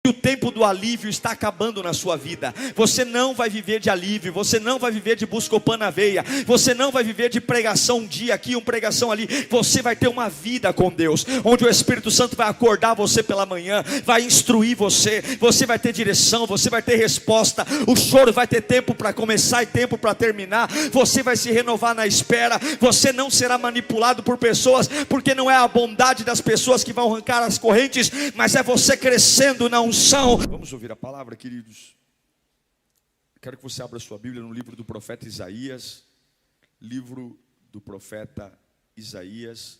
O tempo do alívio está acabando na sua vida. Você não vai viver de alívio, você não vai viver de Buscopan na veia, você não vai viver de pregação um dia aqui, uma pregação ali. Você vai ter uma vida com Deus, onde o Espírito Santo vai acordar você pela manhã, vai instruir você, você vai ter direção, você vai ter resposta. O choro vai ter tempo para começar e tempo para terminar. Você vai se renovar na espera. Você não será manipulado por pessoas, porque não é a bondade das pessoas que vão arrancar as correntes, mas é você crescendo na unção. Vamos ouvir a palavra, queridos. Quero que você abra sua Bíblia no livro do profeta Isaías. Livro do profeta Isaías.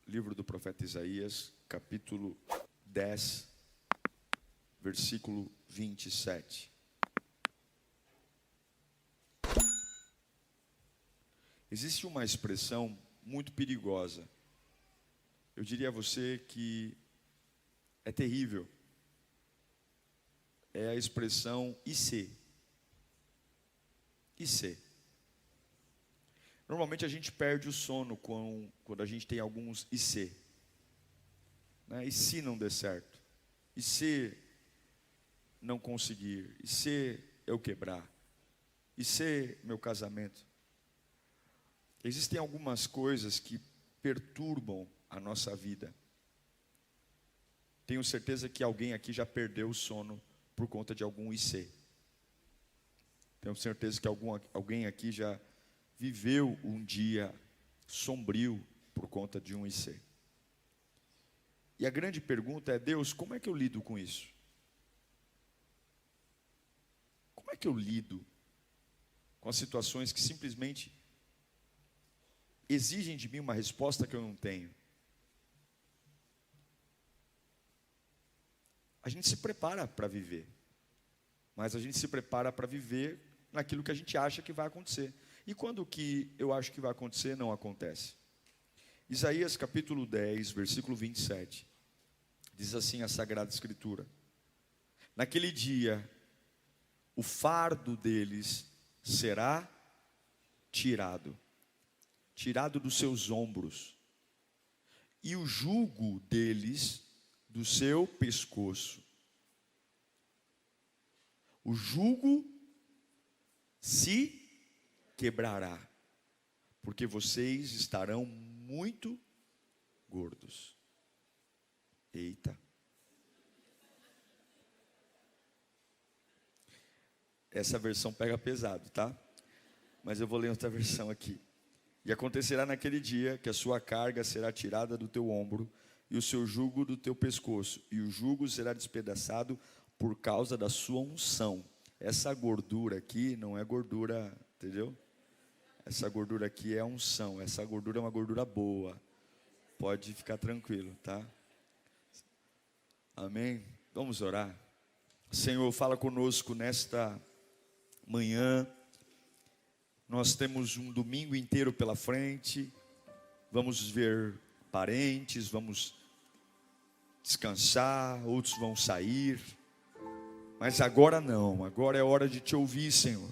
Livro do profeta Isaías, capítulo 10, versículo 27. Existe uma expressão muito perigosa. Eu diria a você que é terrível. É a expressão IC. IC. Normalmente a gente perde o sono quando a gente tem alguns IC. Né? E se não der certo? E se não conseguir? E se eu quebrar? E se meu casamento? Existem algumas coisas que perturbam a nossa vida. Tenho certeza que alguém aqui já perdeu o sono por conta de algum IC. Tenho certeza que alguém aqui já viveu um dia sombrio por conta de um IC. E a grande pergunta é: Deus, como é que eu lido com isso? Como é que eu lido com as situações que simplesmente exigem de mim uma resposta que eu não tenho? A gente se prepara para viver, mas a gente se prepara para viver naquilo que a gente acha que vai acontecer. E quando o que eu acho que vai acontecer não acontece? Isaías capítulo 10, versículo 27, diz assim a Sagrada Escritura: naquele dia, o fardo deles será tirado dos seus ombros, e o jugo deles do seu pescoço. O jugo se quebrará, porque vocês estarão muito gordos. Eita. Essa versão pega pesado, tá? Mas eu vou ler outra versão aqui. E acontecerá naquele dia que a sua carga será tirada do teu ombro e o seu jugo do teu pescoço, e o jugo será despedaçado por causa da sua unção. Essa gordura aqui não é gordura, entendeu? Essa gordura aqui é unção. Essa gordura é uma gordura boa. Pode ficar tranquilo, tá? Amém? Vamos orar. Senhor, fala conosco nesta manhã. Nós temos um domingo inteiro pela frente. Vamos ver parentes, vamos descansar, outros vão sair. Mas agora não, agora é hora de te ouvir, Senhor.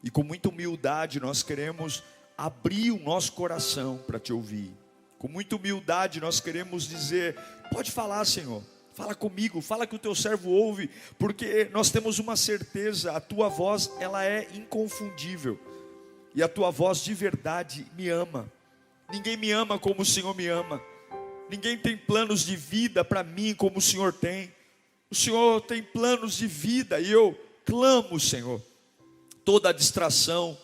E com muita humildade nós queremos abrir o nosso coração para te ouvir. Com muita humildade nós queremos dizer: pode falar, Senhor, fala comigo, fala que o teu servo ouve, porque nós temos uma certeza: a tua voz, ela é inconfundível, e a tua voz de verdade me ama. Ninguém me ama como o Senhor me ama. Ninguém tem planos de vida para mim como o Senhor tem. O Senhor tem planos de vida, e eu clamo, Senhor, toda a distração,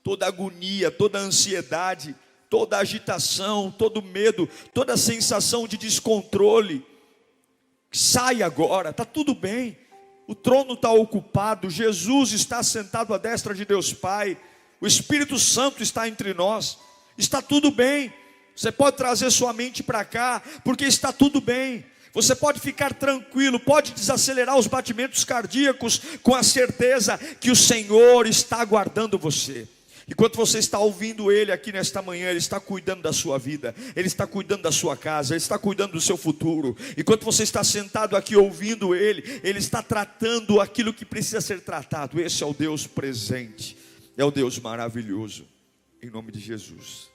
toda a agonia, toda a ansiedade, toda a agitação, todo o medo, toda a sensação de descontrole, sai agora. Está tudo bem, o trono está ocupado, Jesus está sentado à destra de Deus Pai, o Espírito Santo está entre nós, está tudo bem. Você pode trazer sua mente para cá, porque está tudo bem. Você pode ficar tranquilo, pode desacelerar os batimentos cardíacos, com a certeza que o Senhor está aguardando você. Enquanto você está ouvindo Ele aqui nesta manhã, Ele está cuidando da sua vida, Ele está cuidando da sua casa, Ele está cuidando do seu futuro. Enquanto você está sentado aqui ouvindo Ele, Ele está tratando aquilo que precisa ser tratado. Esse é o Deus presente, é o Deus maravilhoso, em nome de Jesus.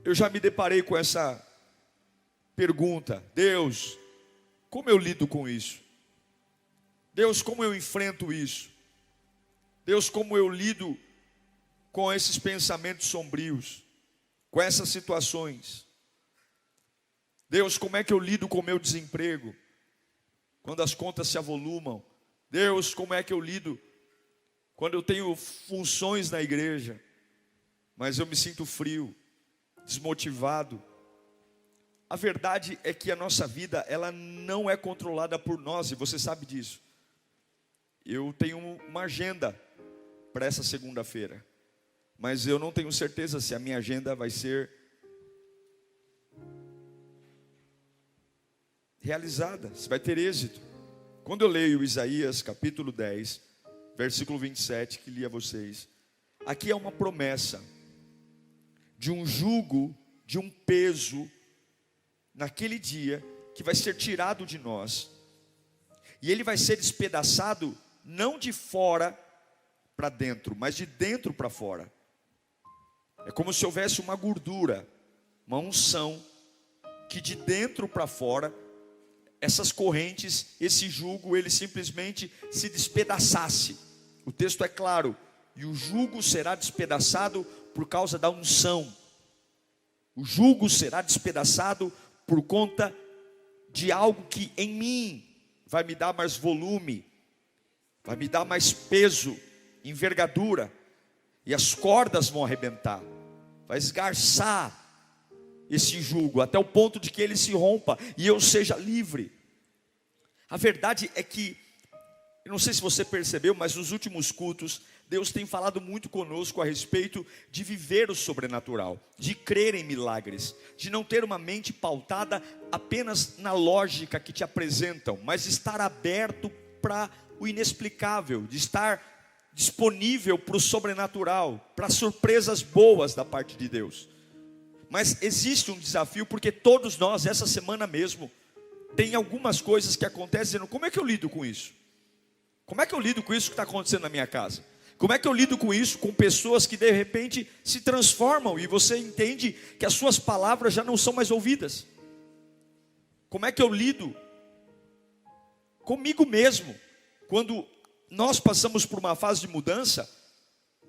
Eu já me deparei com essa pergunta: Deus, como eu lido com isso? Deus, como eu enfrento isso? Deus, como eu lido com esses pensamentos sombrios, com essas situações? Deus, como é que eu lido com o meu desemprego, quando as contas se avolumam? Deus, como é que eu lido quando eu tenho funções na igreja, mas eu me sinto frio, desmotivado? A verdade é que a nossa vida, ela não é controlada por nós, e você sabe disso. Eu tenho uma agenda para essa segunda-feira, mas eu não tenho certeza se a minha agenda vai ser realizada, se vai ter êxito. Quando eu leio Isaías capítulo 10, versículo 27, que li a vocês, aqui é uma promessa de um jugo, de um peso, naquele dia, que vai ser tirado de nós, e ele vai ser despedaçado, não de fora para dentro, mas de dentro para fora. É como se houvesse uma gordura, uma unção, que de dentro para fora, essas correntes, esse jugo, ele simplesmente se despedaçasse. O texto é claro: e o jugo será despedaçado por causa da unção. O jugo será despedaçado por conta de algo que em mim vai me dar mais volume, vai me dar mais peso, envergadura, e as cordas vão arrebentar, vai esgarçar esse jugo, até o ponto de que ele se rompa e eu seja livre. A verdade é que, eu não sei se você percebeu, mas nos últimos cultos, Deus tem falado muito conosco a respeito de viver o sobrenatural, de crer em milagres, de não ter uma mente pautada apenas na lógica que te apresentam, mas de estar aberto para o inexplicável, de estar disponível para o sobrenatural, para surpresas boas da parte de Deus. Mas existe um desafio, porque todos nós, essa semana mesmo, tem algumas coisas que acontecem, dizendo: como é que eu lido com isso? Como é que eu lido com isso que está acontecendo na minha casa? Como é que eu lido com isso, com pessoas que de repente se transformam, e você entende que as suas palavras já não são mais ouvidas? Como é que eu lido comigo mesmo, quando nós passamos por uma fase de mudança,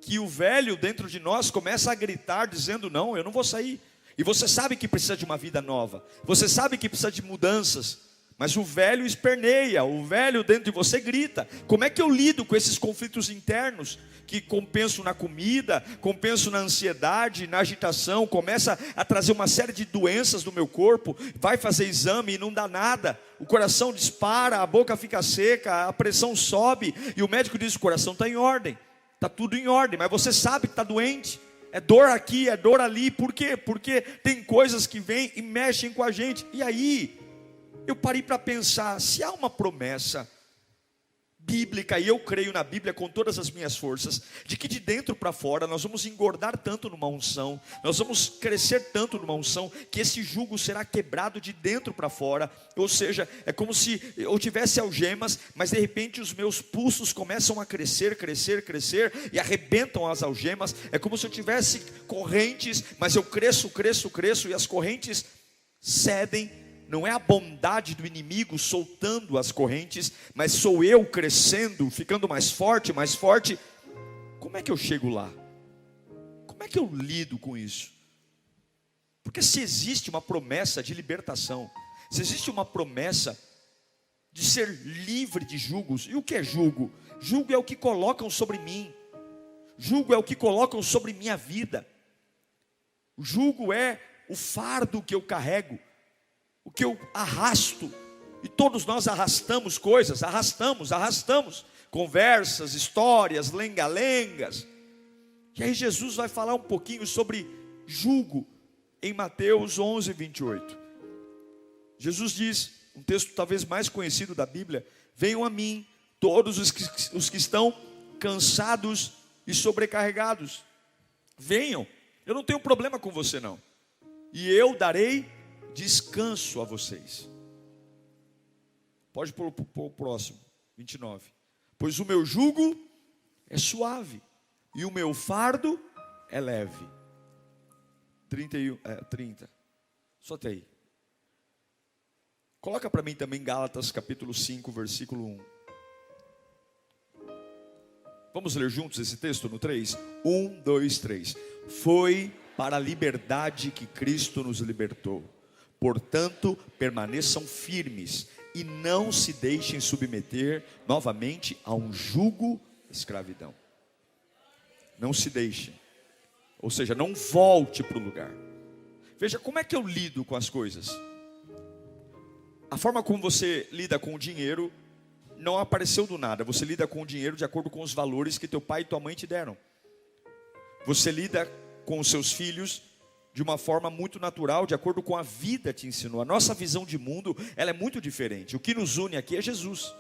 que o velho dentro de nós começa a gritar, dizendo: não, eu não vou sair. E você sabe que precisa de uma vida nova, você sabe que precisa de mudanças, mas o velho esperneia, o velho dentro de você grita. Como é que eu lido com esses conflitos internos, que compensam na comida, compensam na ansiedade, na agitação, começa a trazer uma série de doenças do meu corpo, vai fazer exame e não dá nada, o coração dispara, a boca fica seca, a pressão sobe, e o médico diz: o coração está em ordem, está tudo em ordem, mas você sabe que está doente. É dor aqui, é dor ali. Por quê? Porque tem coisas que vêm e mexem com a gente. E aí, eu parei para pensar, se há uma promessa bíblica, e eu creio na Bíblia com todas as minhas forças, de que de dentro para fora nós vamos engordar tanto numa unção, nós vamos crescer tanto numa unção, que esse jugo será quebrado de dentro para fora. Ou seja, é como se eu tivesse algemas, mas de repente os meus pulsos começam a crescer, crescer, crescer, e arrebentam as algemas. É como se eu tivesse correntes, mas eu cresço, cresço, cresço, e as correntes cedem. Não é a bondade do inimigo soltando as correntes, mas sou eu crescendo, ficando mais forte, mais forte. Como é que eu chego lá? Como é que eu lido com isso? Porque se existe uma promessa de libertação, se existe uma promessa de ser livre de jugos, e o que é jugo? Jugo é o que colocam sobre mim, jugo é o que colocam sobre minha vida, o jugo é o fardo que eu carrego, o que eu arrasto, e todos nós arrastamos coisas, arrastamos, conversas, histórias, lenga-lengas. E aí Jesus vai falar um pouquinho sobre jugo, em Mateus 11, 28. Jesus diz, um texto talvez mais conhecido da Bíblia: venham a mim, todos os que estão cansados e sobrecarregados. Venham, eu não tenho problema com você não, e eu darei descanso a vocês. Pode pôr o próximo, 29. Pois o meu jugo é suave e o meu fardo é leve. 30. Só tem aí. Coloca para mim também Gálatas capítulo 5, versículo 1. Vamos ler juntos esse texto no 3? 1, 2, 3. Foi para a liberdade que Cristo nos libertou. Portanto, permaneçam firmes e não se deixem submeter novamente a um jugo de escravidão. Não se deixem. Ou seja, não volte para o lugar. Veja, como é que eu lido com as coisas? A forma como você lida com o dinheiro não apareceu do nada. Você lida com o dinheiro de acordo com os valores que teu pai e tua mãe te deram. Você lida com os seus filhos de uma forma muito natural, de acordo com a vida te ensinou. A nossa visão de mundo, ela é muito diferente. O que nos une aqui é Jesus.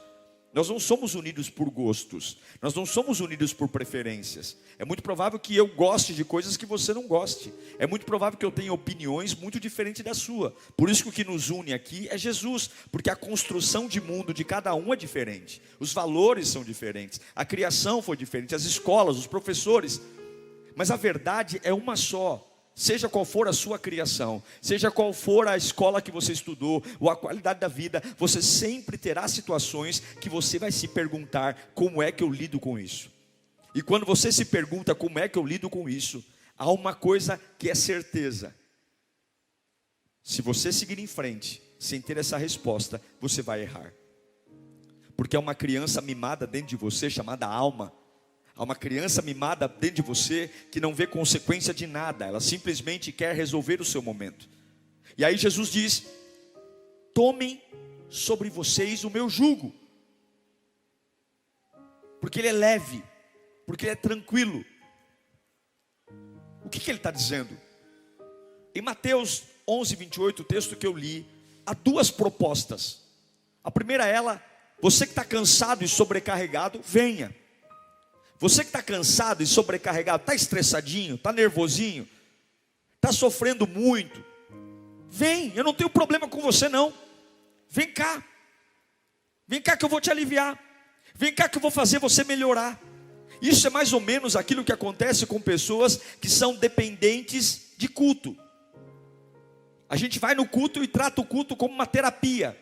Nós não somos unidos por gostos. Nós não somos unidos por preferências. É muito provável que eu goste de coisas que você não goste. É muito provável que eu tenha opiniões muito diferentes da sua. Por isso que o que nos une aqui é Jesus. Porque a construção de mundo de cada um é diferente. Os valores são diferentes. A criação foi diferente. As escolas, os professores. Mas a verdade é uma só. Seja qual for a sua criação, seja qual for a escola que você estudou, ou a qualidade da vida, você sempre terá situações que você vai se perguntar: como é que eu lido com isso? E quando você se pergunta como é que eu lido com isso, há uma coisa que é certeza: se você seguir em frente sem ter essa resposta, você vai errar. Porque há uma criança mimada dentro de você chamada alma. Há uma criança mimada dentro de você que não vê consequência de nada. Ela simplesmente quer resolver o seu momento. E aí Jesus diz: tomem sobre vocês o meu jugo. Porque ele é leve. Porque ele é tranquilo. O que ele está dizendo? Em Mateus 11, 28, o texto que eu li, há duas propostas. A primeira é ela: você que está cansado e sobrecarregado, venha. Você que está cansado e sobrecarregado, está estressadinho, está nervosinho, está sofrendo muito, vem, eu não tenho problema com você não. Vem cá que eu vou te aliviar. Vem cá que eu vou fazer você melhorar. Isso é mais ou menos aquilo que acontece com pessoas que são dependentes de culto. A gente vai no culto e trata o culto como uma terapia.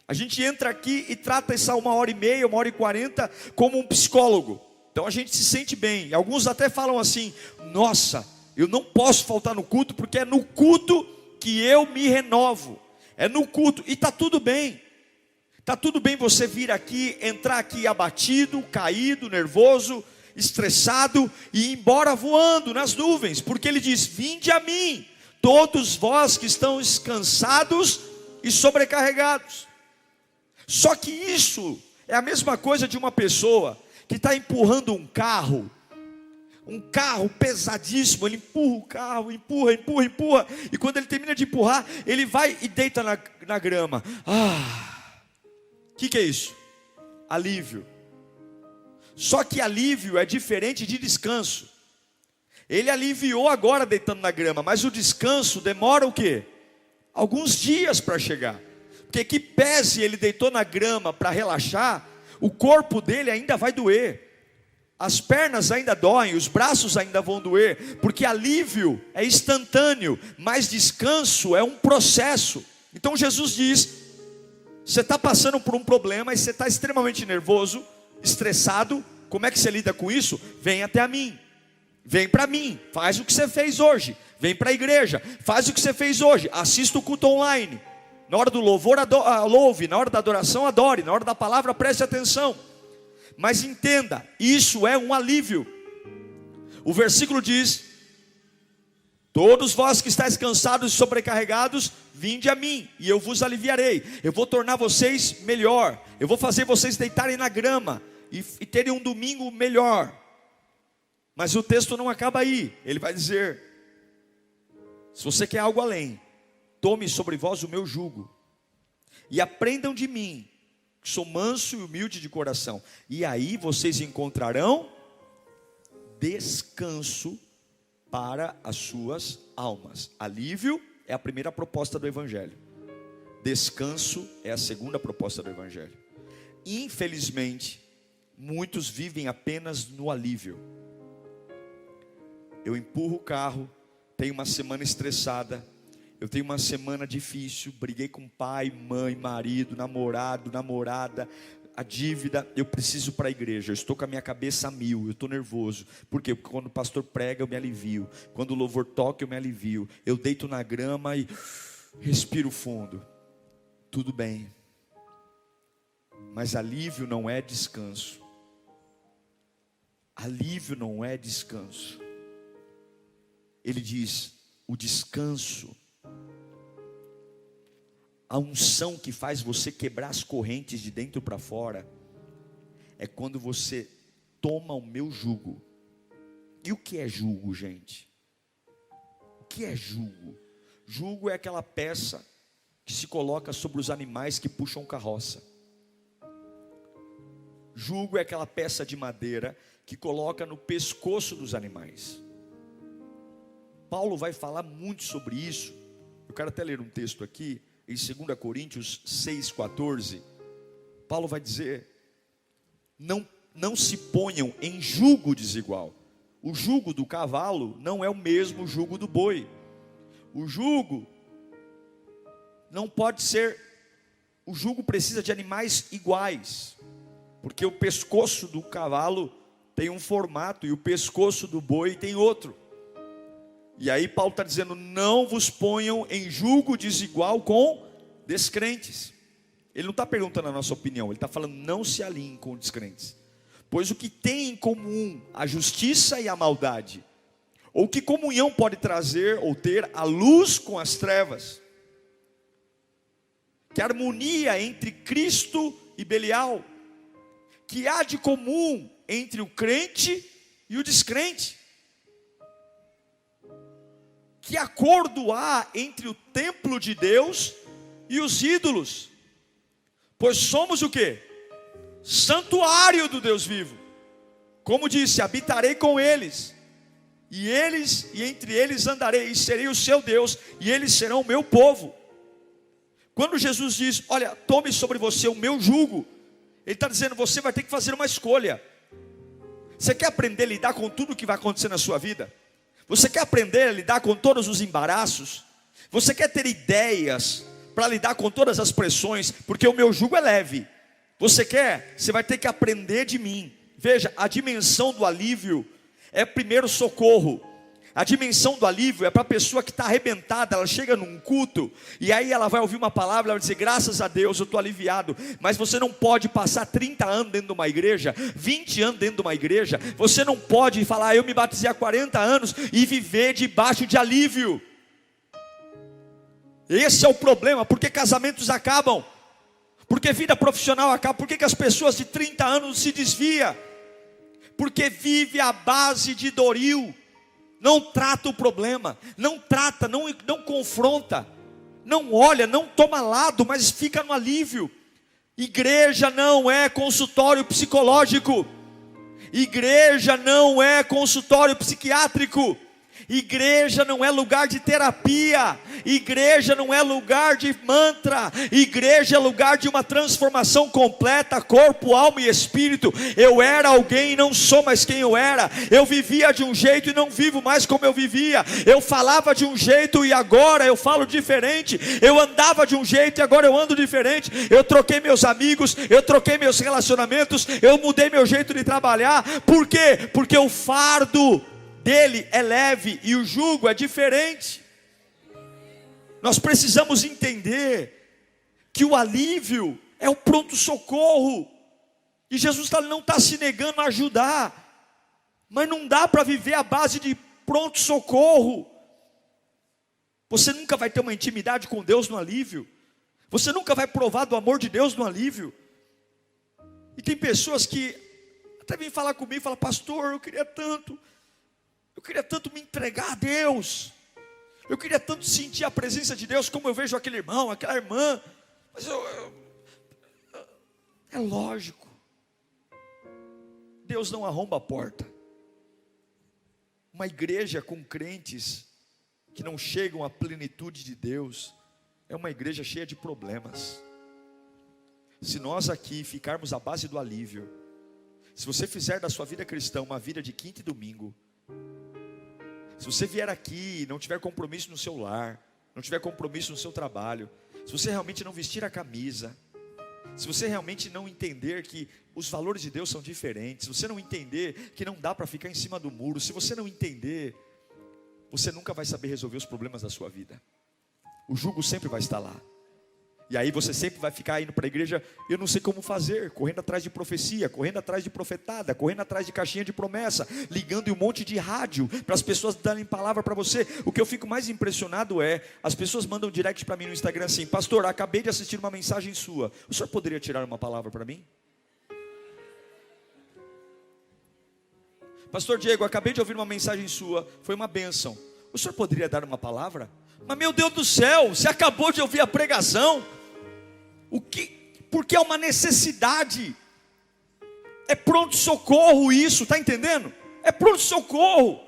A gente entra aqui e trata essa 1h30, 1h40 como um psicólogo. Então a gente se sente bem. E alguns até falam assim: nossa, eu não posso faltar no culto, porque é no culto que eu me renovo. É no culto, e está tudo bem. Está tudo bem você vir aqui, entrar aqui abatido, caído, nervoso, estressado, e ir embora voando nas nuvens. Porque ele diz: vinde a mim, todos vós que estão cansados e sobrecarregados. Só que isso é a mesma coisa de uma pessoa que está empurrando um carro pesadíssimo. Ele empurra o carro, empurra, e quando ele termina de empurrar, ele vai e deita na grama. O que é isso? Alívio. Só que alívio é diferente de descanso. Ele aliviou agora deitando na grama, mas o descanso demora o quê? Alguns dias para chegar. Porque que pese ele deitou na grama para relaxar, o corpo dele ainda vai doer. As pernas ainda doem, os braços ainda vão doer. Porque alívio é instantâneo, mas descanso é um processo. Então Jesus diz: você está passando por um problema e você está extremamente nervoso, estressado. Como é que você lida com isso? Vem até a mim. Vem para mim, faz o que você fez hoje. Vem para a igreja, faz o que você fez hoje. Assista o culto online. Na hora do louvor, louve. Na hora da adoração, adore. Na hora da palavra, preste atenção. Mas entenda, isso é um alívio. O versículo diz: todos vós que estáis cansados e sobrecarregados, vinde a mim, e eu vos aliviarei. Eu vou tornar vocês melhor. Eu vou fazer vocês deitarem na grama e terem um domingo melhor. Mas o texto não acaba aí. Ele vai dizer: se você quer algo além, tome sobre vós o meu jugo, e aprendam de mim, que sou manso e humilde de coração, e aí vocês encontrarão descanso para as suas almas. Alívio é a primeira proposta do Evangelho. Descanso é a segunda proposta do Evangelho. Infelizmente, muitos vivem apenas no alívio. Eu empurro o carro, tenho uma semana estressada, eu tenho uma semana difícil, briguei com pai, mãe, marido, namorado, namorada, a dívida, eu preciso ir para a igreja, eu estou com a minha cabeça a mil, eu estou nervoso. Por quê? Porque quando o pastor prega eu me alivio, quando o louvor toca eu me alivio, eu deito na grama e respiro fundo. Tudo bem, mas alívio não é descanso. Alívio não é descanso. Ele diz, o descanso, a unção que faz você quebrar as correntes de dentro para fora, é quando você toma o meu jugo. E o que é jugo, gente? O que é jugo? Jugo é aquela peça que se coloca sobre os animais que puxam carroça. Jugo é aquela peça de madeira que coloca no pescoço dos animais. Paulo vai falar muito sobre isso. Eu quero até ler um texto aqui, em 2 Coríntios 6,14. Paulo vai dizer, não se ponham em jugo desigual. O jugo do cavalo não é o mesmo jugo do boi. O jugo não pode ser, o jugo precisa de animais iguais, porque o pescoço do cavalo tem um formato e o pescoço do boi tem outro. E aí Paulo está dizendo, não vos ponham em jugo desigual com descrentes. Ele não está perguntando a nossa opinião, ele está falando, não se alinhem com descrentes. Pois o que tem em comum a justiça e a maldade? Ou que comunhão pode trazer ou ter a luz com as trevas? Que harmonia entre Cristo e Belial? Que há de comum entre o crente e o descrente? Que acordo há entre o templo de Deus e os ídolos? Pois somos o quê? Santuário do Deus vivo. Como disse, habitarei com eles, e entre eles andarei, e serei o seu Deus, e eles serão o meu povo. Quando Jesus diz, olha, tome sobre você o meu jugo, ele está dizendo, você vai ter que fazer uma escolha. Você quer aprender a lidar com tudo que vai acontecer na sua vida? Você quer aprender a lidar com todos os embaraços? Você quer ter ideias para lidar com todas as pressões? Porque o meu jugo é leve. Você quer? Você vai ter que aprender de mim. Veja, a dimensão do alívio é primeiro socorro. A dimensão do alívio é para a pessoa que está arrebentada. Ela chega num culto e aí ela vai ouvir uma palavra, ela vai dizer, graças a Deus eu estou aliviado. Mas você não pode passar 30 anos dentro de uma igreja, 20 anos dentro de uma igreja. Você não pode falar, eu me batizei há 40 anos e viver debaixo de alívio. Esse é o problema, porque casamentos acabam, porque vida profissional acaba, porque as pessoas de 30 anos se desviam, porque vive à base de Doril. Não trata o problema, não trata, não confronta, não olha, não toma lado, mas fica no alívio. Igreja não é consultório psicológico, igreja não é consultório psiquiátrico, igreja não é lugar de terapia, igreja não é lugar de mantra, igreja é lugar de uma transformação completa, corpo, alma e espírito. Eu era alguém e não sou mais quem eu era, eu vivia de um jeito e não vivo mais como eu vivia, eu falava de um jeito e agora eu falo diferente, eu andava de um jeito e agora eu ando diferente, eu troquei meus amigos, eu troquei meus relacionamentos, eu mudei meu jeito de trabalhar. Por quê? Porque o fardo dele é leve e o jugo é diferente. Nós precisamos entender que o alívio é o pronto-socorro, e Jesus não está se negando a ajudar, mas não dá para viver à base de pronto-socorro. Você nunca vai ter uma intimidade com Deus no alívio, você nunca vai provar do amor de Deus no alívio. E tem pessoas que até vêm falar comigo e falam, pastor, eu queria tanto me entregar a Deus, eu queria tanto sentir a presença de Deus, como eu vejo aquele irmão, aquela irmã, mas é lógico, Deus não arromba a porta. Uma igreja com crentes que não chegam à plenitude de Deus, é uma igreja cheia de problemas. Se nós aqui ficarmos à base do alívio, se você fizer da sua vida cristã uma vida de quinta e domingo, se você vier aqui e não tiver compromisso no seu lar, não tiver compromisso no seu trabalho, se você realmente não vestir a camisa, se você realmente não entender que os valores de Deus são diferentes, se você não entender que não dá para ficar em cima do muro, se você não entender, você nunca vai saber resolver os problemas da sua vida. O jugo sempre vai estar lá. E aí você sempre vai ficar indo para a igreja, eu não sei como fazer, correndo atrás de profecia, correndo atrás de profetada, correndo atrás de caixinha de promessa, ligando em um monte de rádio, para as pessoas darem palavra para você. O que eu fico mais impressionado é, as pessoas mandam direct para mim no Instagram assim: pastor, acabei de assistir uma mensagem sua, o senhor poderia tirar uma palavra para mim? Pastor Diego, acabei de ouvir uma mensagem sua, foi uma bênção, o senhor poderia dar uma palavra? Mas meu Deus do céu, você acabou de ouvir a pregação. Porque é uma necessidade. É pronto-socorro isso, está entendendo? É pronto-socorro.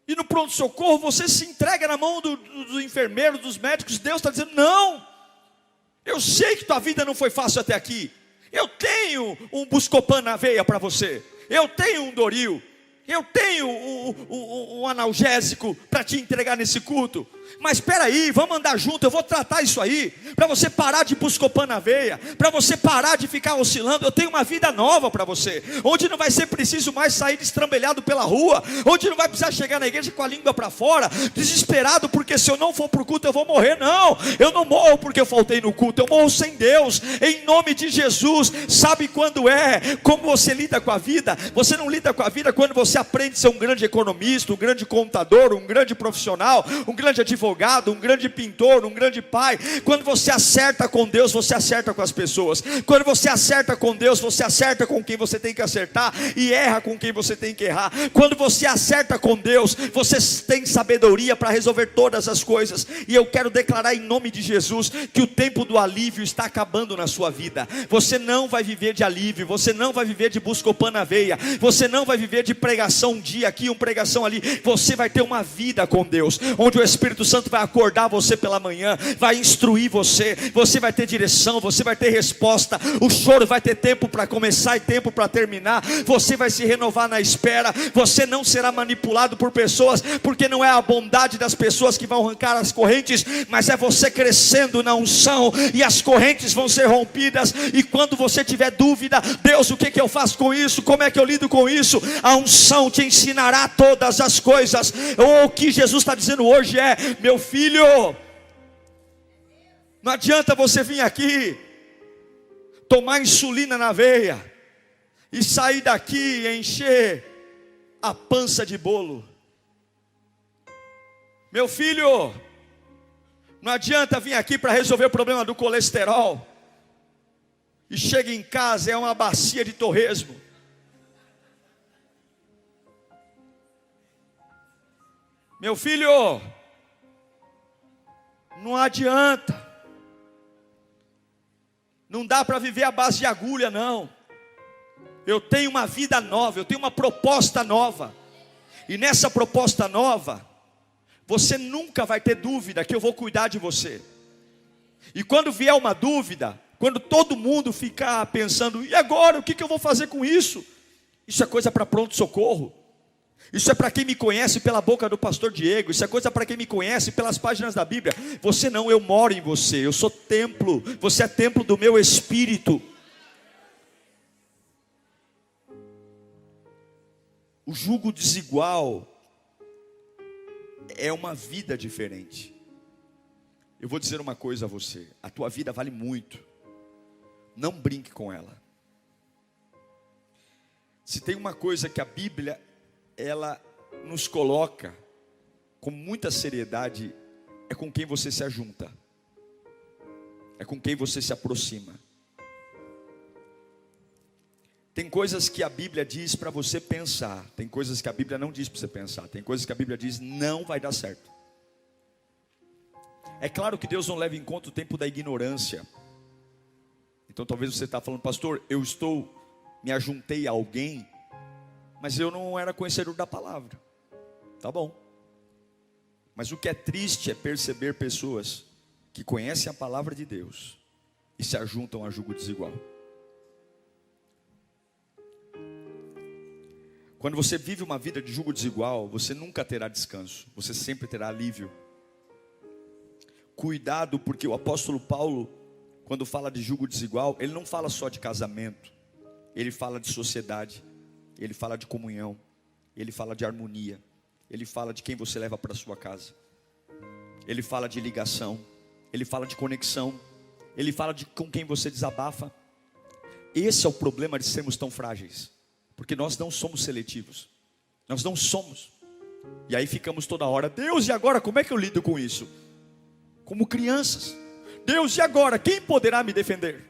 E no pronto-socorro você se entrega na mão do enfermeiro, dos médicos. Deus está dizendo: não, eu sei que tua vida não foi fácil até aqui. Eu tenho um Buscopan na veia para você. Eu tenho um Doril. Eu tenho um analgésico para te entregar nesse culto. Mas espera aí, vamos andar junto, eu vou tratar isso aí, para você parar de Buscopan na veia, para você parar de ficar oscilando. Eu tenho uma vida nova para você, onde não vai ser preciso mais sair destrambelhado pela rua, onde não vai precisar chegar na igreja com a língua para fora, desesperado porque se eu não for para o culto eu vou morrer. Não, eu não morro porque eu faltei no culto, eu morro sem Deus, em nome de Jesus. Sabe quando como você lida com a vida? Você não lida com a vida quando você aprende a ser um grande economista, um grande contador, um grande profissional, um grande advogado, um grande pintor, um grande pai. Quando você acerta com Deus, você acerta com as pessoas. Quando você acerta com Deus, você acerta com quem você tem que acertar e erra com quem você tem que errar. Quando você acerta com Deus, você tem sabedoria para resolver todas as coisas. E eu quero declarar em nome de Jesus que o tempo do alívio está acabando na sua vida. Você não vai viver de alívio, você não vai viver de Buscopan na veia, você não vai viver de pregação um dia aqui, uma pregação ali. Você vai ter uma vida com Deus, onde o Espírito Santo vai acordar você pela manhã, vai instruir você, você vai ter direção, você vai ter resposta. O choro vai ter tempo para começar e tempo para terminar. Você vai se renovar na espera. Você não será manipulado por pessoas, porque não é a bondade das pessoas que vão arrancar as correntes, mas é você crescendo na unção, e as correntes vão ser rompidas. E quando você tiver dúvida, Deus, o que eu faço com isso? Como é que eu lido com isso? A unção te ensinará todas as coisas. O que Jesus está dizendo hoje é: meu filho, não adianta você vir aqui tomar insulina na veia e sair daqui e encher a pança de bolo. Meu filho, não adianta vir aqui para resolver o problema do colesterol e chega em casa é uma bacia de torresmo. Meu filho, não adianta. Não dá para viver à base de agulha, não. Eu tenho uma vida nova, eu tenho uma proposta nova. E nessa proposta nova, você nunca vai ter dúvida que eu vou cuidar de você. E quando vier uma dúvida, quando todo mundo ficar pensando: e agora, o que eu vou fazer com isso? Isso é coisa para pronto-socorro. Isso é para quem me conhece pela boca do pastor Diego. Isso é coisa para quem me conhece pelas páginas da Bíblia. Você não, eu moro em você. Eu sou templo. Você é templo do meu espírito. O jugo desigual é uma vida diferente. Eu vou dizer uma coisa a você: a tua vida vale muito. Não brinque com ela. Se tem uma coisa que a Bíblia ela nos coloca com muita seriedade, é com quem você se ajunta, é com quem você se aproxima. Tem coisas que a Bíblia diz para você pensar, tem coisas que a Bíblia não diz para você pensar, tem coisas que a Bíblia diz não vai dar certo. É claro que Deus não leva em conta o tempo da ignorância. Então talvez você está falando: pastor, me ajuntei a alguém, mas eu não era conhecedor da palavra. Tá bom. Mas o que é triste é perceber pessoas que conhecem a palavra de Deus e se ajuntam a jugo desigual. Quando você vive uma vida de jugo desigual, você nunca terá descanso, você sempre terá alívio. Cuidado, porque o apóstolo Paulo, quando fala de jugo desigual, ele não fala só de casamento, ele fala de sociedade, ele fala de comunhão, ele fala de harmonia, ele fala de quem você leva para sua casa, ele fala de ligação, ele fala de conexão, ele fala de com quem você desabafa. Esse é o problema de sermos tão frágeis, porque nós não somos seletivos, nós não somos. E aí ficamos toda hora: Deus, e agora como é que eu lido com isso? Como crianças: Deus, e agora quem poderá me defender?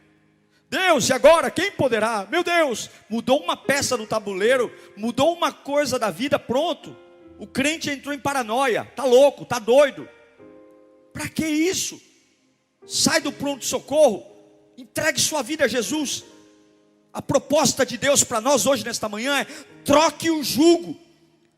Deus, e agora quem poderá? Meu Deus, mudou uma peça no tabuleiro, mudou uma coisa da vida, pronto, o crente entrou em paranoia, tá louco, tá doido. Para que isso? Sai do pronto-socorro, entregue sua vida a Jesus. A proposta de Deus para nós hoje, nesta manhã, é: troque o jugo,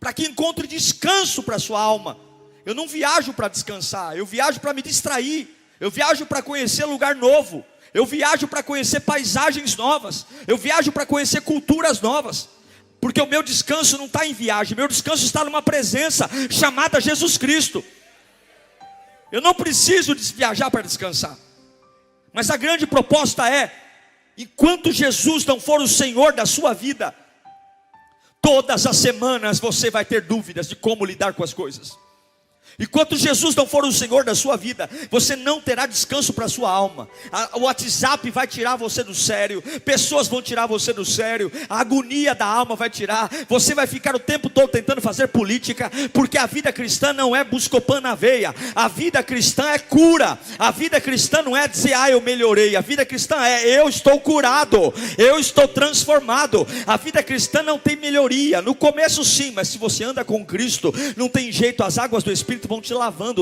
para que encontre descanso para a sua alma. Eu não viajo para descansar, eu viajo para me distrair, eu viajo para conhecer lugar novo, eu viajo para conhecer paisagens novas, eu viajo para conhecer culturas novas, porque o meu descanso não está em viagem, meu descanso está numa presença chamada Jesus Cristo. Eu não preciso viajar para descansar, mas a grande proposta é: enquanto Jesus não for o Senhor da sua vida, todas as semanas você vai ter dúvidas de como lidar com as coisas. Enquanto Jesus não for o Senhor da sua vida, você não terá descanso para a sua alma. O WhatsApp vai tirar você do sério, pessoas vão tirar você do sério, a agonia da alma vai tirar. Você vai ficar o tempo todo tentando fazer política, porque a vida cristã não é buscopan na veia. A vida cristã é cura. A vida cristã não é dizer: ah, eu melhorei. A vida cristã é: eu estou curado, eu estou transformado. A vida cristã não tem melhoria. No começo sim, mas se você anda com Cristo, não tem jeito, as águas do Espírito vão te lavando.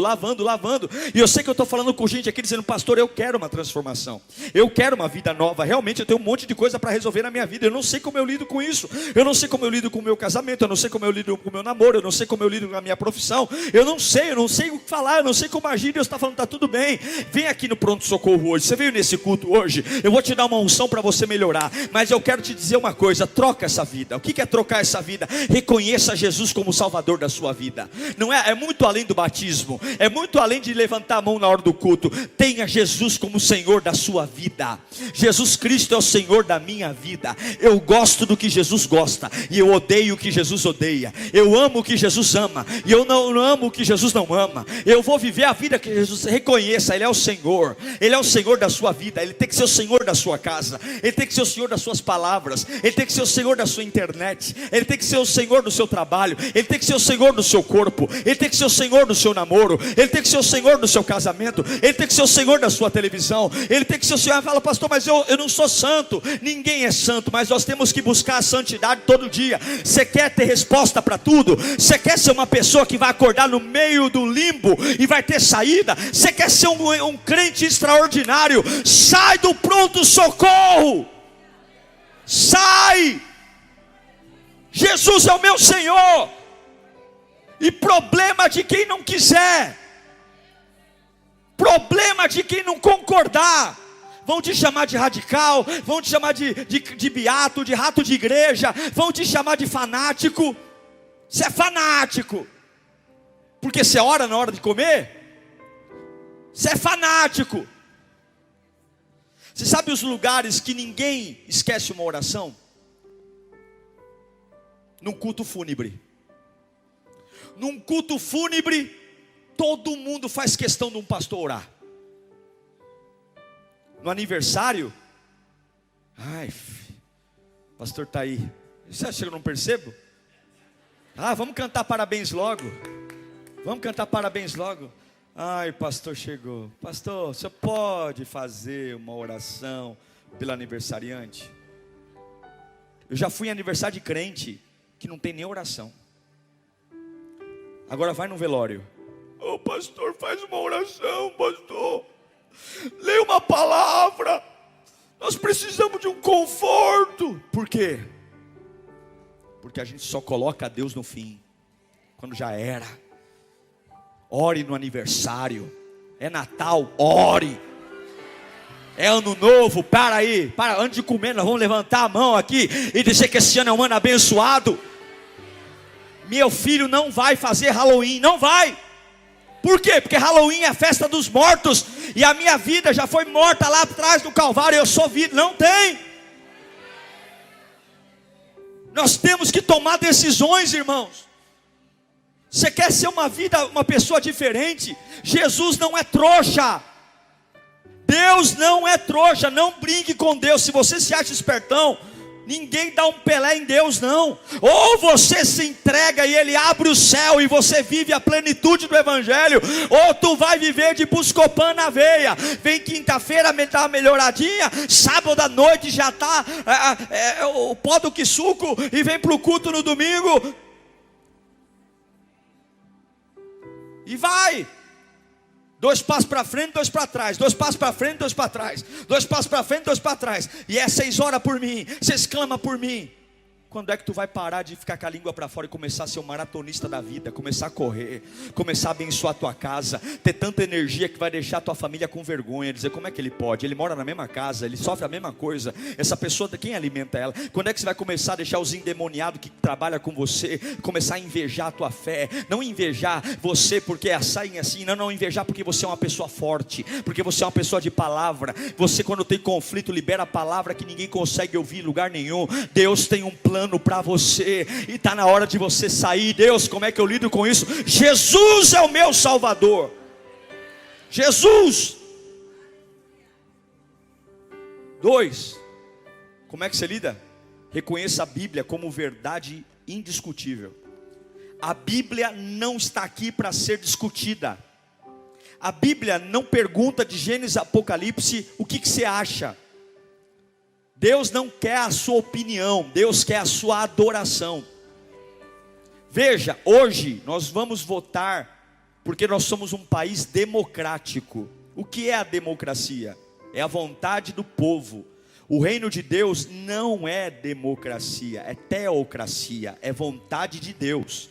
E eu sei que eu estou falando com gente aqui dizendo: pastor, eu quero uma transformação, eu quero uma vida nova. Realmente eu tenho um monte de coisa para resolver na minha vida. Eu não sei como eu lido com isso, eu não sei como eu lido com o meu casamento, eu não sei como eu lido com o meu namoro, eu não sei como eu lido com a minha profissão, eu não sei o que falar, eu não sei como agir. Deus está falando: está tudo bem, vem aqui no pronto-socorro hoje. Você veio nesse culto hoje, eu vou te dar uma unção para você melhorar, mas eu quero te dizer uma coisa: troca essa vida. O que é trocar essa vida? Reconheça Jesus como Salvador da sua vida. Não é muito além do batismo, é muito além de levantar a mão na hora do culto. Tenha Jesus como Senhor da sua vida. Jesus Cristo é o Senhor da minha vida. Eu gosto do que Jesus gosta, e eu odeio o que Jesus odeia. Eu amo o que Jesus ama, e eu não amo o que Jesus não ama. Eu vou viver a vida que Jesus. Reconheça, Ele é o Senhor, Ele é o Senhor da sua vida. Ele tem que ser o Senhor da sua casa, Ele tem que ser o Senhor das suas palavras, Ele tem que ser o Senhor da sua internet, Ele tem que ser o Senhor do seu trabalho, Ele tem que ser o Senhor do seu corpo, Ele tem que ser o Senhor do seu namoro, Ele tem que ser o Senhor do seu casamento, Ele tem que ser o Senhor da sua televisão, Ele tem que ser o Senhor. Fala: pastor, mas eu não sou santo. Ninguém é santo, mas nós temos que buscar a santidade todo dia. Você quer ter resposta para tudo? Você quer ser uma pessoa que vai acordar no meio do limbo e vai ter saída? Você quer ser um crente extraordinário? Sai do pronto-socorro, sai. Jesus é o meu Senhor. E problema de quem não quiser, problema de quem não concordar. Vão te chamar de radical, vão te chamar de beato, de rato de igreja, vão te chamar de fanático. Você é fanático porque você ora na hora de comer? Você é fanático. Você sabe os lugares que ninguém esquece uma oração? Num culto fúnebre. Num culto fúnebre, todo mundo faz questão de um pastor orar. No aniversário, o pastor está aí. Você acha que eu não percebo? Vamos cantar parabéns logo. Vamos cantar parabéns logo. Ai, pastor chegou. Pastor, você pode fazer uma oração pelo aniversariante? Eu já fui em aniversário de crente que não tem nem oração. Agora vai no velório: ô pastor, faz uma oração, pastor, leia uma palavra, nós precisamos de um conforto. Por quê? Porque a gente só coloca Deus no fim, quando já era. Ore no aniversário. É Natal, ore. É ano novo, antes de comer nós vamos levantar a mão aqui e dizer que esse ano é um ano abençoado. Meu filho não vai fazer Halloween, não vai. Por quê? Porque Halloween é a festa dos mortos, e a minha vida já foi morta lá atrás do Calvário, eu sou vida. Não tem. Nós temos que tomar decisões, irmãos. Você quer ser uma pessoa diferente? Jesus não é trouxa. Deus não é trouxa, não brinque com Deus. Se você se acha espertão, ninguém dá um Pelé em Deus não. Ou você se entrega e Ele abre o céu e você vive a plenitude do Evangelho, ou tu vai viver de Buscopan na veia. Vem quinta-feira, dá uma melhoradinha, sábado à noite já está o pó do quisuco, e vem para o culto no domingo, e vai. 2 passos para frente, 2 para trás, 2 passos para frente, 2 para trás, 2 passos para frente, 2 para trás, e é 6 horas por mim, você exclama por mim. Quando é que tu vai parar de ficar com a língua para fora e começar a ser um maratonista da vida, começar a correr, começar a abençoar a tua casa, ter tanta energia que vai deixar a tua família com vergonha, dizer como é que ele pode, ele mora na mesma casa, ele sofre a mesma coisa, essa pessoa, quem alimenta ela? Quando é que você vai começar a deixar os endemoniados que trabalham com você, começar a invejar a tua fé? Não invejar você porque saem assim, não invejar porque você é uma pessoa forte, porque você é uma pessoa de palavra. Você, quando tem conflito, libera a palavra que ninguém consegue ouvir em lugar nenhum. Deus tem um plano para você, e está na hora de você sair. Deus, como é que eu lido com isso? Jesus é o meu Salvador. Jesus. 2, como é que você lida? Reconheça a Bíblia como verdade indiscutível. A Bíblia não está aqui para ser discutida. A Bíblia não pergunta de Gênesis a Apocalipse o que você acha. Deus não quer a sua opinião, Deus quer a sua adoração. Veja, hoje nós vamos votar, porque nós somos um país democrático. O que é a democracia? É a vontade do povo. O reino de Deus não é democracia, é teocracia, é vontade de Deus.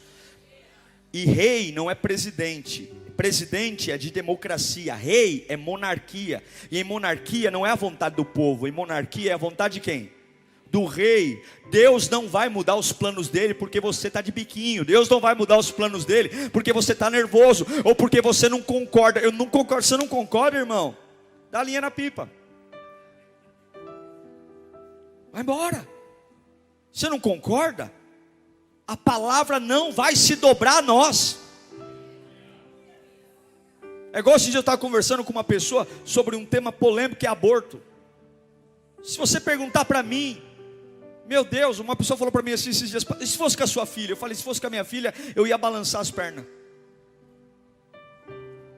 E rei não é presidente. Presidente é de democracia, rei é monarquia. E em monarquia não é a vontade do povo, em monarquia é a vontade de quem? Do rei. Deus não vai mudar os planos dele porque você está de biquinho. Deus não vai mudar os planos dele porque você está nervoso, ou porque você não concorda. Eu não concordo. Você não concorda, irmão? Dá a linha na pipa, vai embora. Você não concorda? A palavra não vai se dobrar a nós. É igual esse dia eu estava conversando com uma pessoa sobre um tema polêmico, que é aborto. Se você perguntar para mim, meu Deus, uma pessoa falou para mim assim esses dias: e se fosse com a sua filha? Eu falei: se fosse com a minha filha, eu ia balançar as pernas.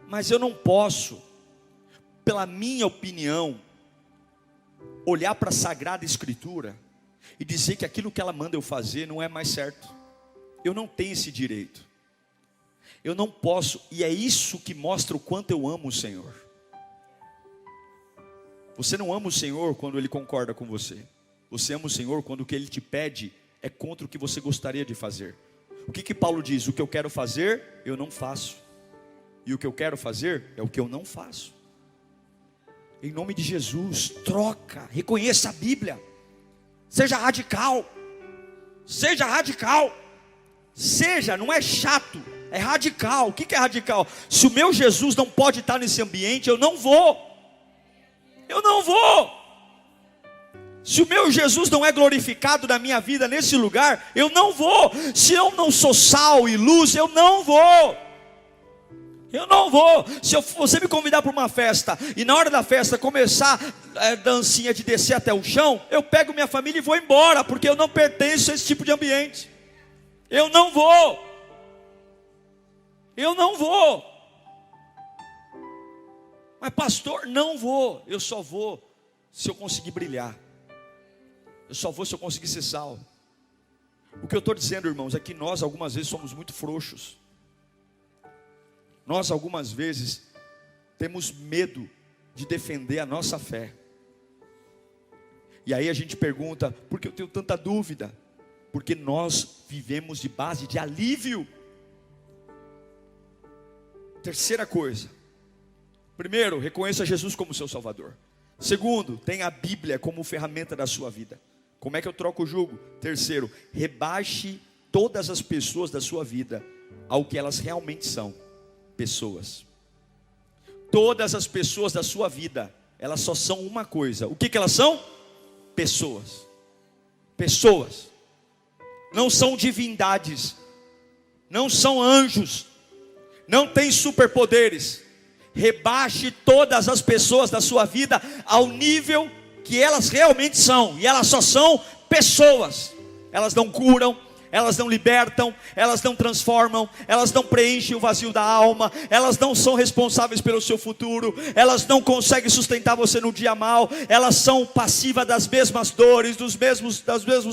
Mas eu não posso, pela minha opinião, olhar para a Sagrada Escritura e dizer que aquilo que ela manda eu fazer não é mais certo. Eu não tenho esse direito. Eu não posso, e é isso que mostra o quanto eu amo o Senhor. Você não ama o Senhor quando Ele concorda com você. Você ama o Senhor quando o que Ele te pede é contra o que você gostaria de fazer. O que Paulo diz? O que eu quero fazer, eu não faço. E o que eu quero fazer é o que eu não faço. Em nome de Jesus, troca, reconheça a Bíblia. Seja radical. Seja radical. Seja, não é chato, é radical. O que é radical? Se o meu Jesus não pode estar nesse ambiente, eu não vou. Eu não vou. Se o meu Jesus não é glorificado na minha vida nesse lugar, eu não vou. Se eu não sou sal e luz, eu não vou. Eu não vou. Se você me convidar para uma festa e na hora da festa começar a dancinha de descer até o chão, eu pego minha família e vou embora, porque eu não pertenço a esse tipo de ambiente. Eu não vou. Eu não vou. Mas pastor, não vou. Eu só vou se eu conseguir brilhar. Eu só vou se eu conseguir ser sal. O que eu estou dizendo, irmãos, é que nós algumas vezes somos muito frouxos. Nós algumas vezes temos medo de defender a nossa fé. E aí a gente pergunta: por que eu tenho tanta dúvida? Porque nós vivemos de base de alívio. Terceira coisa: primeiro, reconheça Jesus como seu Salvador. Segundo, tenha a Bíblia como ferramenta da sua vida. Como é que eu troco o jugo? Terceiro, rebaixe todas as pessoas da sua vida ao que elas realmente são. pessoas. Todas as pessoas da sua vida, elas só são uma coisa. O que elas são? Pessoas. Pessoas. Não são divindades, não são anjos, não têm superpoderes. Rebaixe todas as pessoas da sua vida ao nível que elas realmente são, e elas só são pessoas. Elas não curam, elas não libertam, elas não transformam, elas não preenchem o vazio da alma, elas não são responsáveis pelo seu futuro, elas não conseguem sustentar você no dia mal, elas são passivas das mesmas dores, dos mesmos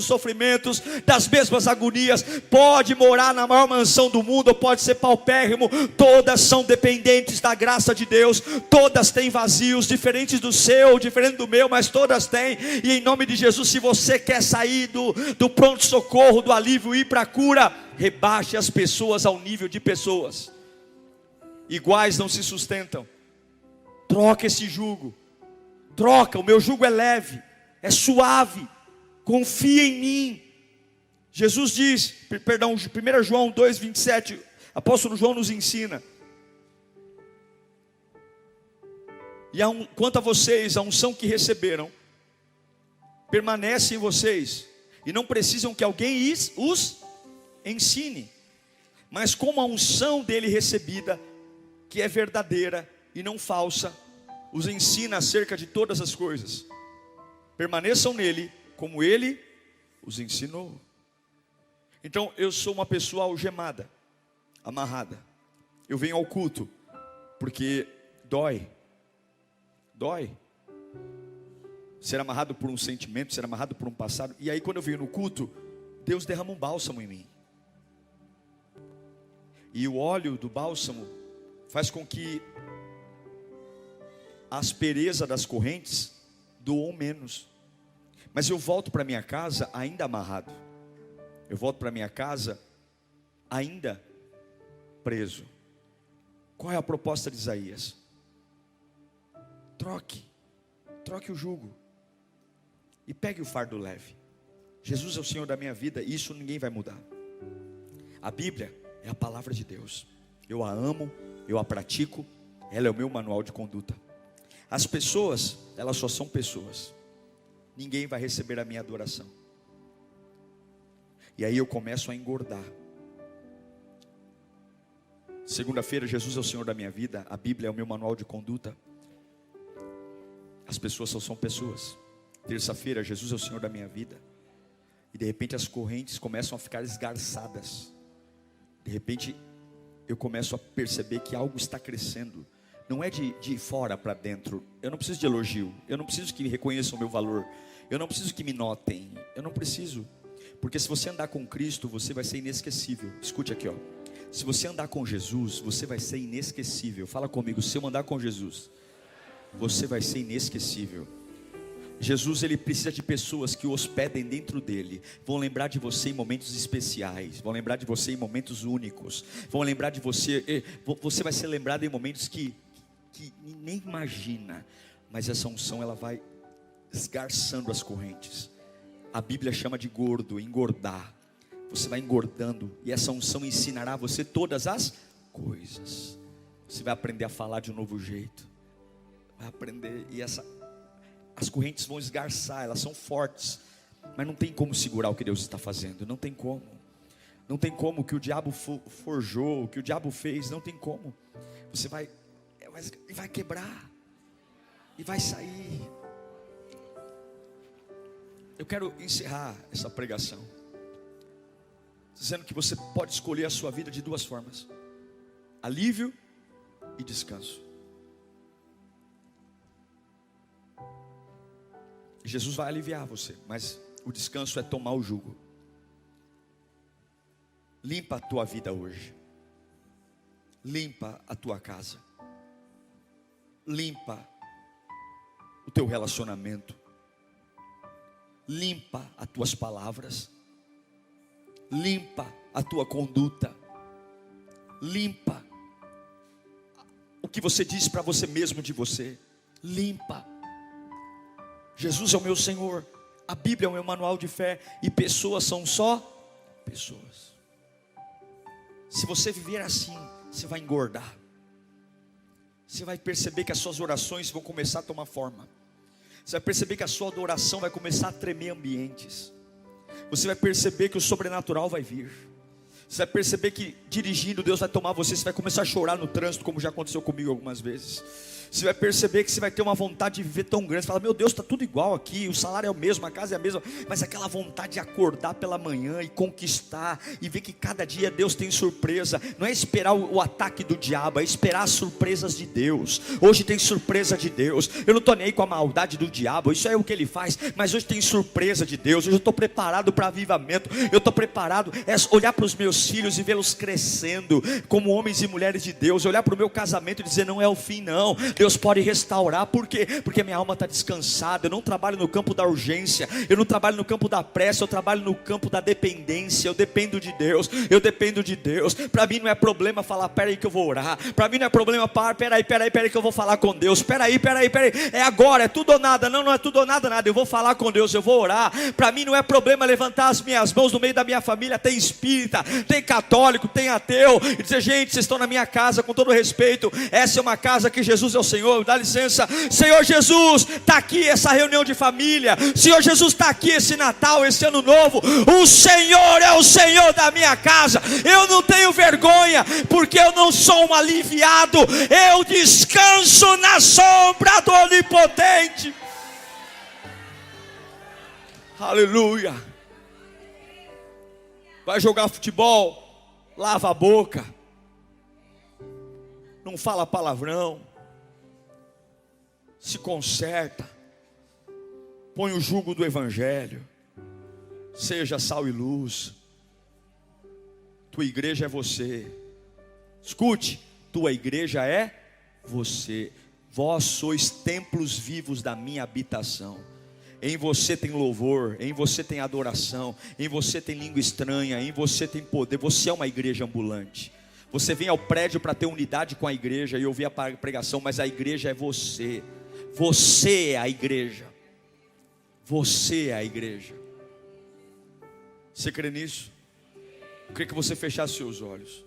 sofrimentos, das mesmas agonias. Pode morar na maior mansão do mundo, ou pode ser paupérrimo, todas são dependentes da graça de Deus, todas têm vazios, diferentes do seu, diferente do meu, mas todas têm. E em nome de Jesus, se você quer sair do pronto-socorro, do alívio, ir para a cura, rebaixe as pessoas ao nível de pessoas. Iguais não se sustentam. Troca esse jugo. Troca, o meu jugo é leve, é suave. Confia em mim. Jesus diz, 1 João 2,27, apóstolo João nos ensina. E quanto a vocês, a unção que receberam permanece em vocês, e não precisam que alguém os ensine, mas como a unção dele recebida, que é verdadeira e não falsa, os ensina acerca de todas as coisas. Permaneçam nele, como ele os ensinou. Então eu sou uma pessoa algemada, amarrada. Eu venho ao culto, porque dói. Ser amarrado por um sentimento, ser amarrado por um passado. E aí quando eu venho no culto, Deus derrama um bálsamo em mim. E o óleo do bálsamo faz com que a aspereza das correntes doam menos. Mas eu volto para minha casa ainda amarrado. Eu volto para minha casa ainda preso. Qual é a proposta de Isaías? Troque o jugo e pegue o fardo leve. Jesus é o Senhor da minha vida, e isso ninguém vai mudar. A Bíblia é a palavra de Deus. Eu a amo, eu a pratico, ela é o meu manual de conduta. As pessoas, elas só são pessoas. Ninguém vai receber a minha adoração. E aí eu começo a engordar. Segunda-feira, Jesus é o Senhor da minha vida, a Bíblia é o meu manual de conduta. As pessoas só são pessoas. Terça-feira, Jesus é o Senhor da minha vida. E de repente as correntes começam a ficar esgarçadas. De repente eu começo a perceber que algo está crescendo. Não é de fora para dentro. Eu não preciso de elogio. Eu não preciso que me reconheçam o meu valor. Eu não preciso que me notem. Eu não preciso. Porque se você andar com Cristo, você vai ser inesquecível. Escute aqui, ó. Se você andar com Jesus, você vai ser inesquecível. Fala comigo, se eu andar com Jesus, você vai ser inesquecível. Jesus, ele precisa de pessoas que o hospedem dentro dele. Vão lembrar de você em momentos especiais. Vão lembrar de você em momentos únicos. Vão lembrar de você. Você vai ser lembrado em momentos que nem imagina. Mas essa unção, ela vai esgarçando as correntes. A Bíblia chama de gordo, engordar. Você vai engordando. E essa unção ensinará você todas as coisas. Você vai aprender a falar de um novo jeito. Vai aprender. E as correntes vão esgarçar, elas são fortes, mas não tem como segurar o que Deus está fazendo. Não tem como. Não tem como. O que o diabo forjou, o que o diabo fez, não tem como. Você vai quebrar e vai sair. Eu quero encerrar essa pregação dizendo que você pode escolher a sua vida de duas formas: alívio e descanso. Jesus vai aliviar você, mas o descanso é tomar o jugo. Limpa a tua vida hoje. Limpa a tua casa. Limpa o teu relacionamento. Limpa as tuas palavras. Limpa a tua conduta. Limpa o que você diz para você mesmo de você. Limpa. Jesus é o meu Senhor, a Bíblia é o meu manual de fé, e pessoas são só pessoas. Se você viver assim, você vai engordar. você vai perceber que as suas orações vão começar a tomar forma. Você vai perceber que a sua adoração vai começar a tremer ambientes. Você vai perceber que o sobrenatural vai vir. Você vai perceber que dirigindo, Deus vai tomar você. Você vai começar a chorar no trânsito, como já aconteceu comigo algumas vezes. Você vai perceber que você vai ter uma vontade de viver tão grande. Você fala, meu Deus, está tudo igual aqui, o salário é o mesmo, a casa é a mesma. Mas aquela vontade de acordar pela manhã e conquistar, e ver que cada dia Deus tem surpresa. Não é esperar o ataque do diabo, é esperar as surpresas de Deus. Hoje tem surpresa de Deus. Eu não estou nem aí com a maldade do diabo, isso é o que ele faz. Mas hoje tem surpresa de Deus. Hoje eu estou preparado para avivamento. Eu estou preparado, é olhar para os meus filhos e vê-los crescendo como homens e mulheres de Deus. Olhar para o meu casamento e dizer, não é o fim não. Deus pode restaurar. Por quê? Porque minha alma está descansada. Eu não trabalho no campo da urgência, eu não trabalho no campo da pressa, eu trabalho no campo da dependência. Eu dependo de Deus, eu dependo de Deus. Para mim não é problema falar, peraí que eu vou orar. Para mim não é problema falar, peraí que eu vou falar com Deus. Peraí, é agora, é tudo ou nada. Não é tudo ou nada, eu vou falar com Deus, eu vou orar. Para mim não é problema levantar as minhas mãos no meio da minha família. Tem espírita, tem católico, tem ateu, e dizer, gente, vocês estão na minha casa, com todo respeito, essa é uma casa que Jesus é o Senhor, dá licença. Senhor Jesus, está aqui essa reunião de família. Senhor Jesus, está aqui esse Natal, esse Ano Novo. O Senhor é o Senhor da minha casa. Eu não tenho vergonha, porque eu não sou um aliviado. Eu descanso na sombra do Onipotente. Aleluia. Vai jogar futebol, lava a boca, não fala palavrão, se conserta, põe o jugo do Evangelho, seja sal e luz. Tua igreja é você. Escute, tua igreja é você. Vós sois templos vivos da minha habitação. Em você tem louvor, em você tem adoração, em você tem língua estranha, em você tem poder. Você é uma igreja ambulante. Você vem ao prédio para ter unidade com a igreja e ouvir a pregação, mas a igreja é você. Você é a igreja. Você é a igreja. Você crê nisso? Eu queria que você fechasse seus olhos.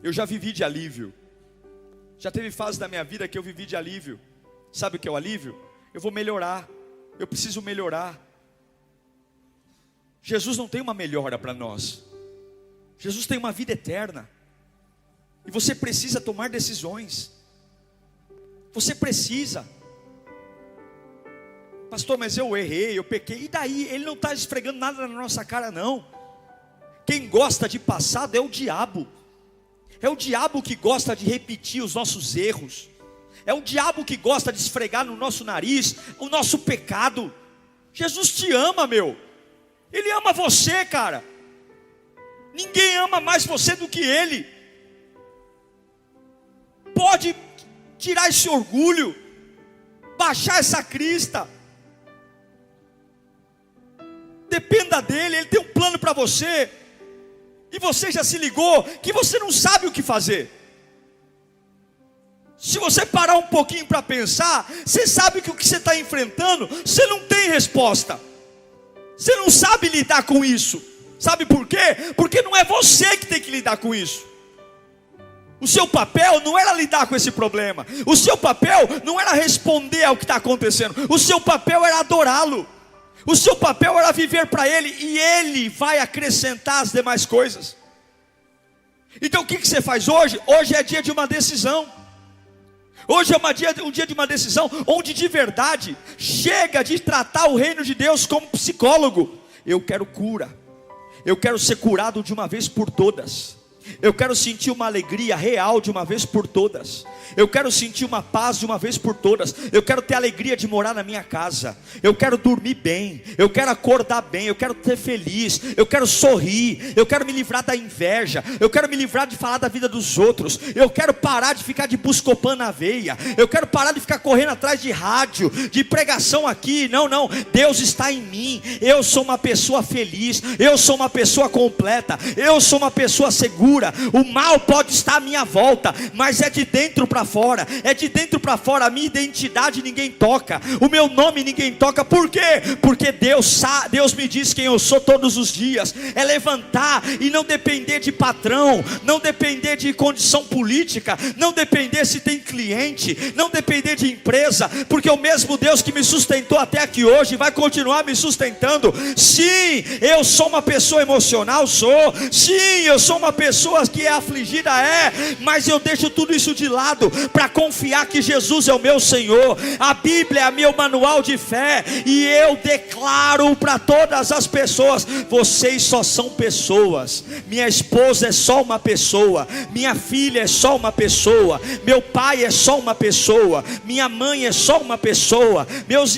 Eu já vivi de alívio. Já teve fases da minha vida que eu vivi de alívio. Sabe o que é o alívio? Eu vou melhorar. Eu preciso melhorar. Jesus não tem uma melhora para nós. Jesus tem uma vida eterna. E você precisa tomar decisões. Você precisa. Pastor, mas eu errei, eu pequei. E daí? Ele não está esfregando nada na nossa cara, não. Quem gosta de passado é o diabo. É o diabo que gosta de repetir os nossos erros. É o diabo que gosta de esfregar no nosso nariz o nosso pecado. Jesus te ama, meu. Ele ama você, cara. Ninguém ama mais você do que Ele. Pode tirar esse orgulho, baixar essa crista. Dependa dEle, Ele tem um plano para você. E você já se ligou que você não sabe o que fazer. Se você parar um pouquinho para pensar, você sabe que o que você está enfrentando, você não tem resposta. Você não sabe lidar com isso. Sabe por quê? Porque não é você que tem que lidar com isso. O seu papel não era lidar com esse problema. O seu papel não era responder ao que está acontecendo. O seu papel era adorá-lo. O seu papel era viver para Ele. E Ele vai acrescentar as demais coisas. Então o que você faz hoje? Hoje é dia de uma decisão. Hoje é um dia de uma decisão, onde de verdade, chega de tratar o reino de Deus como psicólogo. Eu quero cura. Eu quero ser curado de uma vez por todas. Eu quero sentir uma alegria real de uma vez por todas. Eu quero sentir uma paz de uma vez por todas. Eu quero ter alegria de morar na minha casa. Eu quero dormir bem. Eu quero acordar bem. Eu quero ser feliz. Eu quero sorrir. Eu quero me livrar da inveja. Eu quero me livrar de falar da vida dos outros. Eu quero parar de ficar de buscopan na veia. Eu quero parar de ficar correndo atrás de rádio, de pregação aqui. Não. Deus está em mim. Eu sou uma pessoa feliz. Eu sou uma pessoa completa. Eu sou uma pessoa segura. cura. O mal pode estar à minha volta, mas é de dentro para fora. É de dentro para fora. A minha identidade ninguém toca, o meu nome ninguém toca. Por quê? Porque Deus me diz quem eu sou todos os dias. É levantar e não depender de patrão, não depender de condição política, não depender se tem cliente, não depender de empresa, porque o mesmo Deus que me sustentou até aqui hoje vai continuar me sustentando. Sim, eu sou uma pessoa emocional, sou. Sim, eu sou uma pessoa que é afligida, mas eu deixo tudo isso de lado para confiar que Jesus é o meu Senhor. A Bíblia é meu manual de fé, e eu declaro para todas as pessoas: vocês só são pessoas. Minha esposa é só uma pessoa, minha filha é só uma pessoa, meu pai é só uma pessoa, minha mãe é só uma pessoa,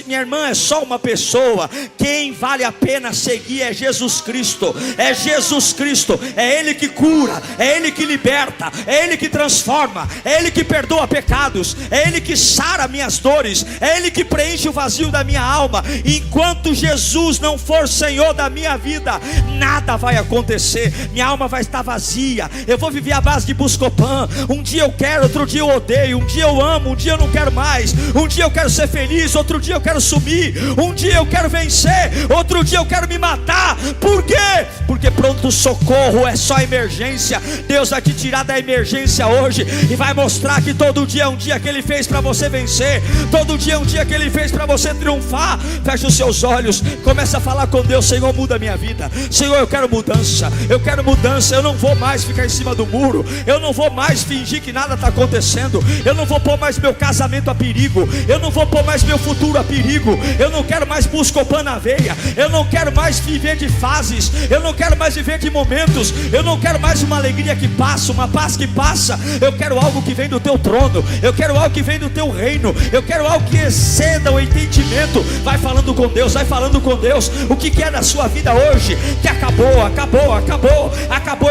minha irmã é só uma pessoa. Quem vale a pena seguir é Jesus Cristo. É Jesus Cristo, é Ele que cura, é Ele que liberta, é Ele que transforma, é Ele que perdoa pecados, é Ele que sara minhas dores, é Ele que preenche o vazio da minha alma. Enquanto Jesus não for Senhor da minha vida, nada vai acontecer. Minha alma vai estar vazia. Eu vou viver à base de Buscopan. Um dia eu quero, outro dia eu odeio. Um dia eu amo, um dia eu não quero mais. Um dia eu quero ser feliz, outro dia eu quero sumir. Um dia eu quero vencer, outro dia eu quero me matar. Por quê? Porque pronto socorro é só emergência. Deus vai te tirar da emergência hoje e vai mostrar que todo dia é um dia que Ele fez para você vencer. Todo dia é um dia que Ele fez para você triunfar. Feche os seus olhos, começa a falar com Deus: Senhor, muda a minha vida. Senhor, eu quero mudança, eu quero mudança. Eu não vou mais ficar em cima do muro, eu não vou mais fingir que nada está acontecendo, eu não vou pôr mais meu casamento a perigo, eu não vou pôr mais meu futuro a perigo. Eu não quero mais Buscopan na veia, eu não quero mais viver de fases, eu não quero mais viver de momentos, eu não quero mais uma alegria que passa, uma paz que passa. Eu quero algo que vem do teu trono, eu quero algo que vem do teu reino, eu quero algo que exceda o entendimento. Vai falando com Deus, vai falando com Deus. O que é da sua vida hoje que acabou?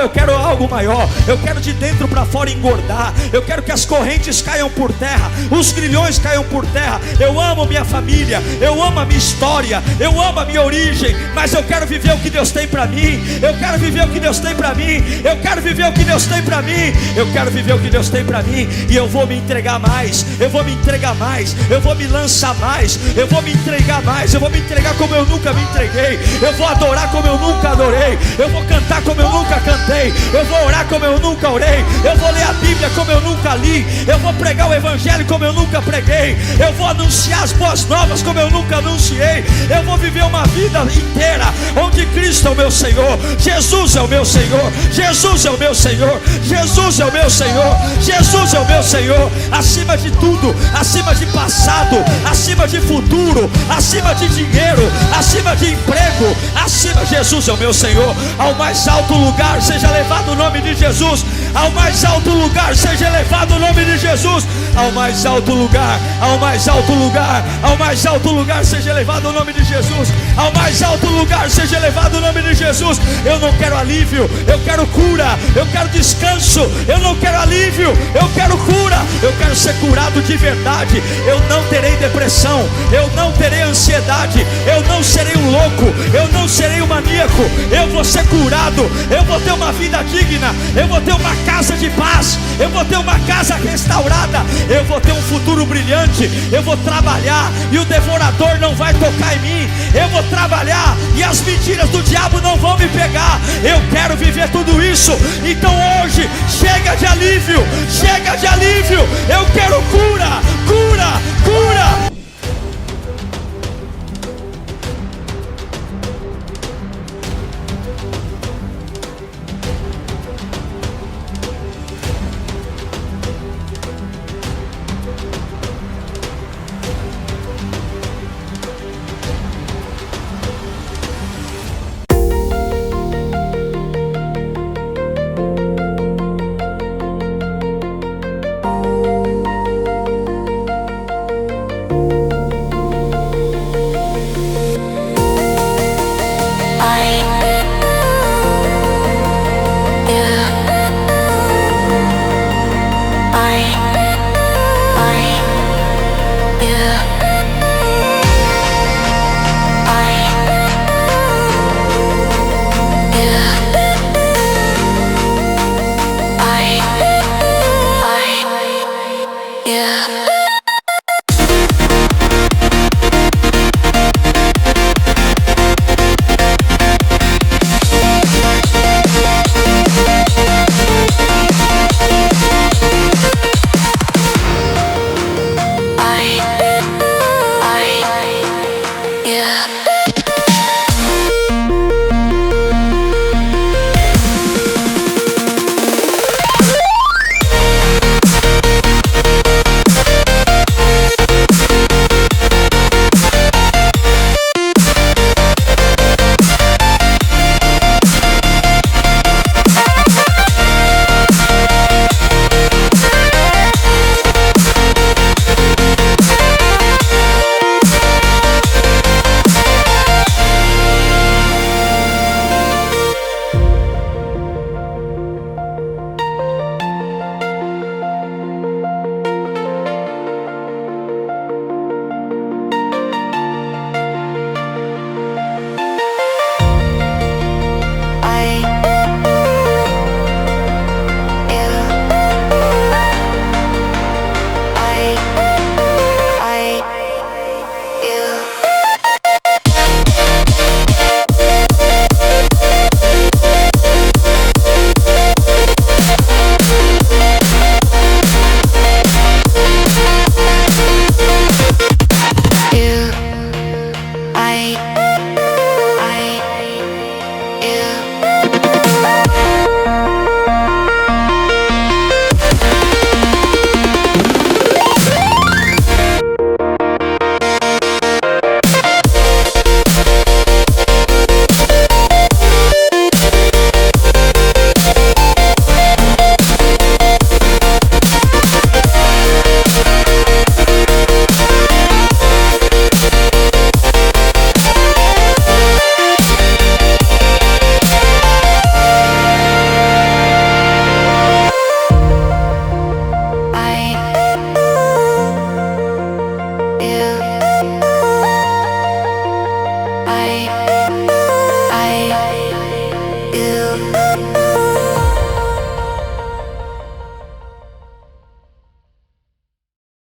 Eu quero algo maior, eu quero de dentro para fora engordar, eu quero que as correntes caiam por terra, os grilhões caiam por terra. Eu amo minha família, eu amo a minha história, eu amo a minha origem, mas eu quero viver o que Deus tem para mim. Eu quero viver o que Deus tem para mim. Eu quero viver o que Deus tem para mim. Eu quero viver o que Deus tem para mim. E eu vou me entregar mais, eu vou me entregar mais, eu vou me lançar mais, eu vou me entregar mais, eu vou me entregar como eu nunca me entreguei, eu vou adorar como eu nunca adorei, eu vou cantar como eu nunca cantei, eu vou orar como eu nunca orei, eu vou ler a Bíblia como eu nunca li, eu vou pregar o Evangelho como eu nunca preguei, eu vou anunciar as boas novas como eu nunca anunciei. Eu vou viver uma vida inteira onde Cristo é o meu Senhor, Jesus é o meu Senhor, Jesus é o meu Senhor, Jesus é o meu Senhor, Jesus é o meu Senhor. Acima de tudo, acima de passado, acima de futuro, acima de dinheiro, acima de emprego, acima, Jesus é o meu Senhor. Ao mais alto lugar seja levado o nome de Jesus. Ao mais alto lugar seja elevado o nome de Jesus. Ao mais alto lugar, ao mais alto lugar, ao mais alto lugar seja elevado o nome de Jesus. Ao mais alto lugar seja elevado o nome de Jesus. Eu não quero alívio, eu quero cura, eu quero descanso. Eu não quero alívio, eu quero cura. Eu quero ser curado de verdade. Eu não terei depressão, eu não terei ansiedade, eu não serei um louco, eu não serei um maníaco. Eu vou ser curado, eu vou ter uma vida digna, eu vou ter uma casa de paz, eu vou ter uma casa restaurada, eu vou ter um futuro brilhante. Eu vou trabalhar e o devorador não vai tocar em mim. Eu vou trabalhar e as mentiras do diabo não vão me pegar. Eu quero viver tudo isso. Então hoje chega de alívio, chega de alívio. Eu quero cura, cura, cura. I, you.